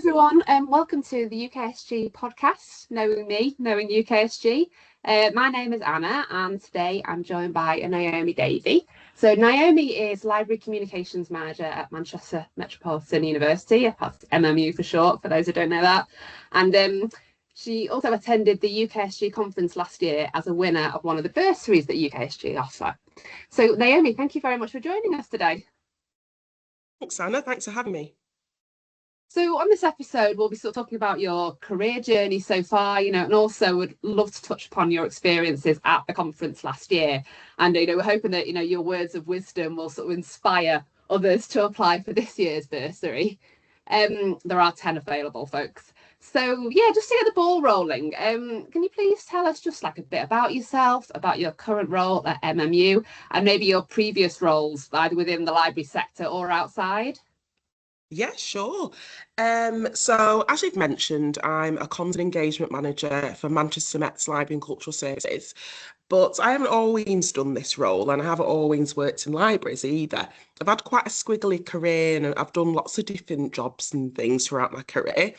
everyone, and welcome to the UKSG podcast, Knowing Me, Knowing UKSG. My name is Anna, and today I'm joined by Naomi Davey. So Naomi is Library Communications Manager at Manchester Metropolitan University, that's MMU for short, for those who don't know that. And she also attended the UKSG conference last year as a winner of one of the bursaries that UKSG offer. So Naomi, thank you very much for joining us today. Thanks, Anna. Thanks for having me. So on this episode, we'll be sort of talking about your career journey so far, and also would love to touch upon your experiences at the conference last year. And, we're hoping that, your words of wisdom will sort of inspire others to apply for this year's bursary. There are 10 available, folks. So, yeah, just to get the ball rolling, can you please tell us just like a bit about yourself, about your current role at MMU, and maybe your previous roles, either within the library sector or outside? Yeah, sure. So as you've mentioned, I'm a comms and engagement manager for Manchester Met's Library and Cultural Services, but I haven't always done this role and I haven't always worked in libraries either. I've had quite a squiggly career and I've done lots of different jobs and things throughout my career.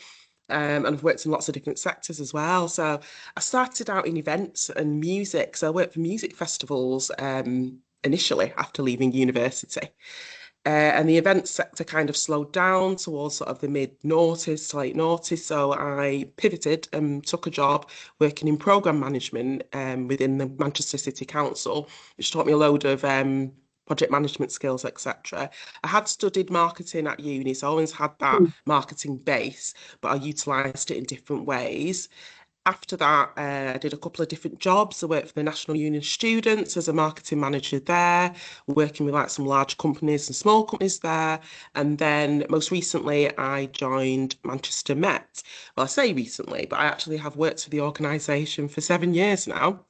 And I've worked in lots of different sectors as well. So I started out in events and music. So I worked for music festivals initially after leaving university. And the events sector kind of slowed down towards sort of the mid noughties to late noughties. So I pivoted and took a job working in programme management within the Manchester City Council, which taught me a load of project management skills, etc. I had studied marketing at uni, so I always had that marketing base, but I utilised it in different ways. After that, I did a couple of different jobs. I worked for the National Union of Students as a marketing manager there, working with like some large companies and small companies there. And then most recently, I joined Manchester Met. Well, I say recently, but I actually have worked for the organisation for 7 years now.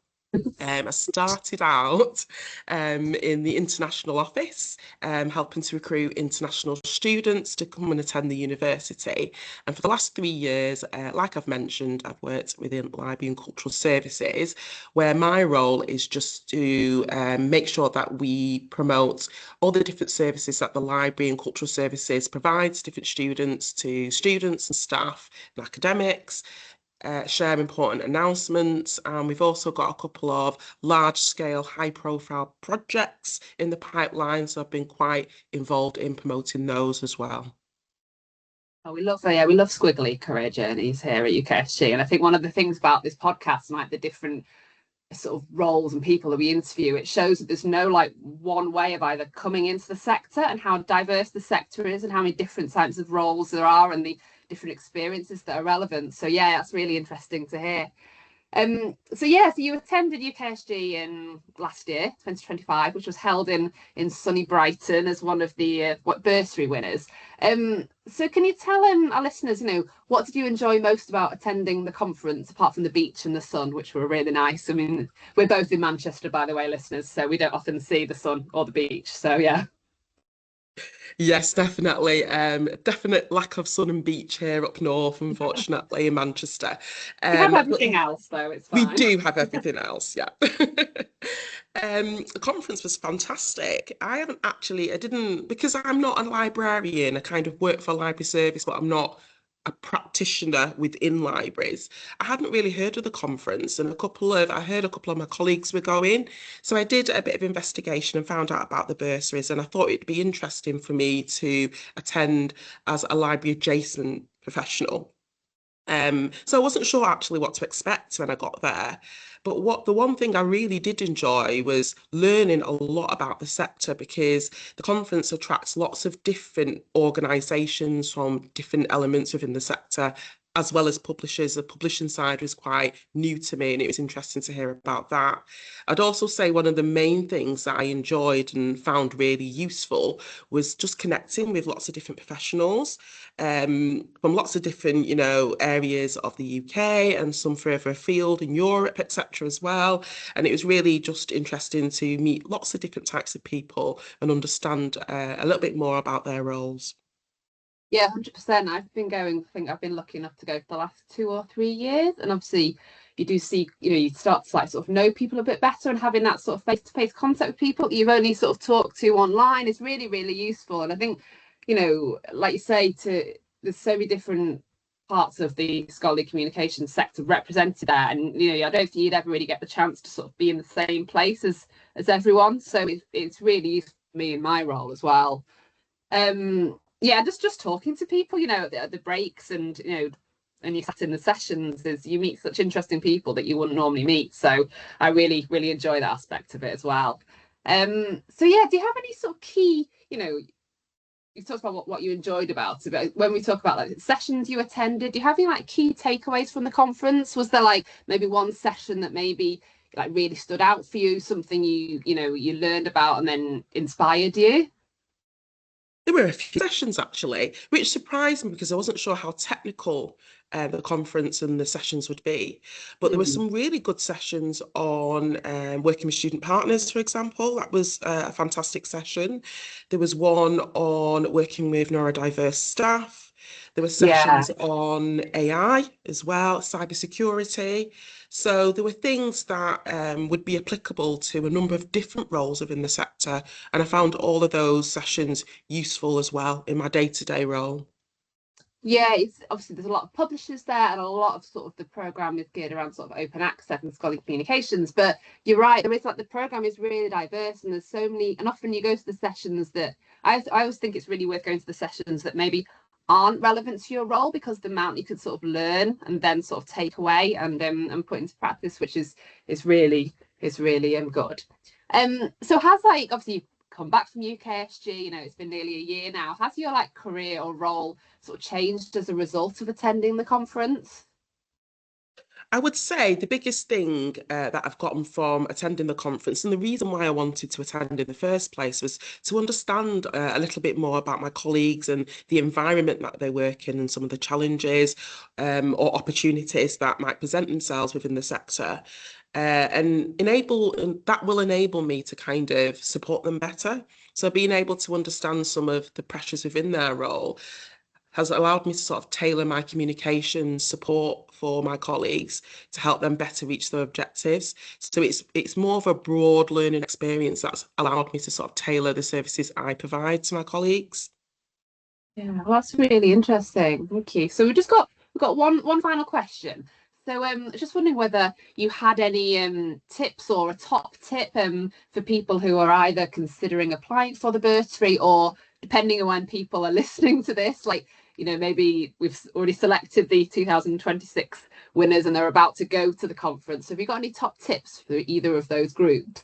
I started out in the international office, helping to recruit international students to come and attend the university. And for the last 3 years, like I've mentioned, I've worked within Library and Cultural Services, where my role is just to make sure that we promote all the different services that the Library and Cultural Services provides different students to students and staff and academics. Share important announcements, and we've also got a couple of large-scale, high-profile projects in the pipeline, so I've been quite involved in promoting those as well. Oh, we love squiggly career journeys here at UKSG, and I think one of the things about this podcast and like the different sort of roles and people that we interview, it shows that there's no like one way of either coming into the sector and how diverse the sector is and how many different types of roles there are and the different experiences that are relevant. So yeah, that's really interesting to hear. So you attended UKSG in last year, 2025, which was held in sunny Brighton as one of the bursary winners. So can you tell our listeners, what did you enjoy most about attending the conference, apart from the beach and the sun, which were really nice? I mean, we're both in Manchester, by the way, listeners, so we don't often see the sun or the beach. So yeah. Yes, definitely. Definite lack of sun and beach here up north, unfortunately, in Manchester. We have everything else, though. It's fine. We do have everything else, yeah. The conference was fantastic. I didn't, because I'm not a librarian, I kind of work for a library service, but I'm not a practitioner within libraries. I hadn't really heard of the conference, and I heard a couple of my colleagues were going. So I did a bit of investigation and found out about the bursaries, and I thought it'd be interesting for me to attend as a library adjacent professional. So I wasn't sure actually what to expect when I got there. But the one thing I really did enjoy was learning a lot about the sector, because the conference attracts lots of different organisations from different elements within the sector, as well as publishers. The publishing side was quite new to me, and it was interesting to hear about that. I'd also say one of the main things that I enjoyed and found really useful was just connecting with lots of different professionals from lots of different, areas of the UK and some further afield in Europe, etc. as well. And it was really just interesting to meet lots of different types of people and understand a little bit more about their roles. Yeah, 100%. I think I've been lucky enough to go for the last 2 or 3 years. And obviously you do see, you start to like sort of know people a bit better, and having that sort of face-to-face contact with people that you've only sort of talked to online is really, really useful. And I think, like you say, there's so many different parts of the scholarly communication sector represented there, and I don't think you'd ever really get the chance to sort of be in the same place as everyone. So it's really useful for me in my role as well. Yeah, just talking to people, at the breaks, and you sat in the sessions, is you meet such interesting people that you wouldn't normally meet. So I really, really enjoy that aspect of it as well. So yeah, do you have any sort of key, you talked about what you enjoyed about it, but when we talk about like sessions you attended, do you have any like key takeaways from the conference? Was there like maybe one session that maybe like really stood out for you, something you learned about and then inspired you? There were a few sessions actually, which surprised me because I wasn't sure how technical the conference and the sessions would be. But there were Mm. some really good sessions on working with student partners, for example. That was a fantastic session. There was one on working with neurodiverse staff. There were Yeah. sessions on AI as well, cybersecurity. So there were things that would be applicable to a number of different roles within the sector. And I found all of those sessions useful as well in my day-to-day role. Yeah, it's obviously there's a lot of publishers there, and a lot of sort of the program is geared around sort of open access and scholarly communications. But you're right, there is like the program is really diverse, and there's so many. And often you go to the sessions that I always think it's really worth going to the sessions that maybe aren't relevant to your role, because the amount you could sort of learn and then sort of take away and put into practice, which is really good. So has like obviously come back from UKSG, it's been nearly a year now. Has your like career or role sort of changed as a result of attending the conference? I would say the biggest thing that I've gotten from attending the conference, and the reason why I wanted to attend in the first place, was to understand a little bit more about my colleagues and the environment that they work in and some of the challenges or opportunities that might present themselves within the sector. And that will enable me to kind of support them better. So being able to understand some of the pressures within their role has allowed me to sort of tailor my communication support for my colleagues to help them better reach their objectives. So it's more of a broad learning experience that's allowed me to sort of tailor the services I provide to my colleagues. Yeah, well, that's really interesting. Thank you. So we've got one final question. So just wondering whether you had any tips or a top tip for people who are either considering applying for the bursary, or depending on when people are listening to this, like maybe we've already selected the 2026 winners and they're about to go to the conference. So have you got any top tips for either of those groups?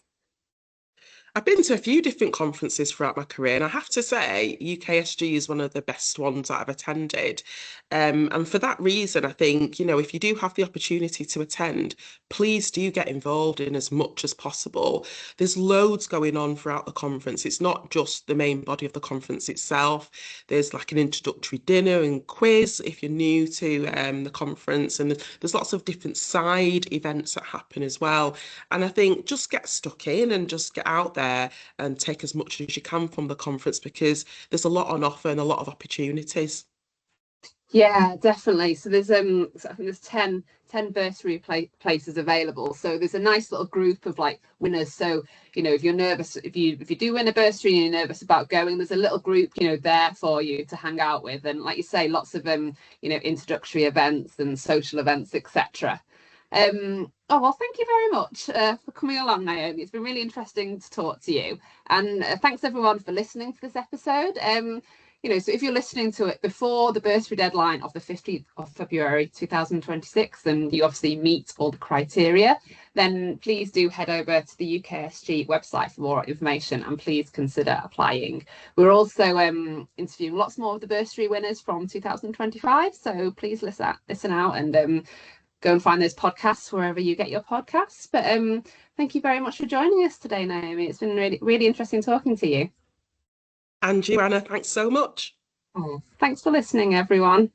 I've been to a few different conferences throughout my career, and I have to say, UKSG is one of the best ones that I've attended. And for that reason, I think, if you do have the opportunity to attend, please do get involved in as much as possible. There's loads going on throughout the conference. It's not just the main body of the conference itself. There's like an introductory dinner and quiz if you're new to the conference, and there's lots of different side events that happen as well. And I think just get stuck in and just get out there and take as much as you can from the conference, because there's a lot on offer and a lot of opportunities. Yeah, definitely. So I think there's 10 bursary places available. So there's a nice little group of like winners. So, if you're nervous, if you do win a bursary and you're nervous about going, there's a little group, there for you to hang out with. And like you say, lots of introductory events and social events, etc. Oh well, thank you very much for coming along, Naomi. It's been really interesting to talk to you, and thanks everyone for listening to this episode. So if you're listening to it before the bursary deadline of the 15th of February 2026, and you obviously meet all the criteria, then please do head over to the UKSG website for more information, and please consider applying. We're also interviewing lots more of the bursary winners from 2025, so please listen out and go and find those podcasts wherever you get your podcasts. But thank you very much for joining us today, Naomi. It's been really, really interesting talking to you. And you, Anna, thanks so much. Oh, thanks for listening, everyone.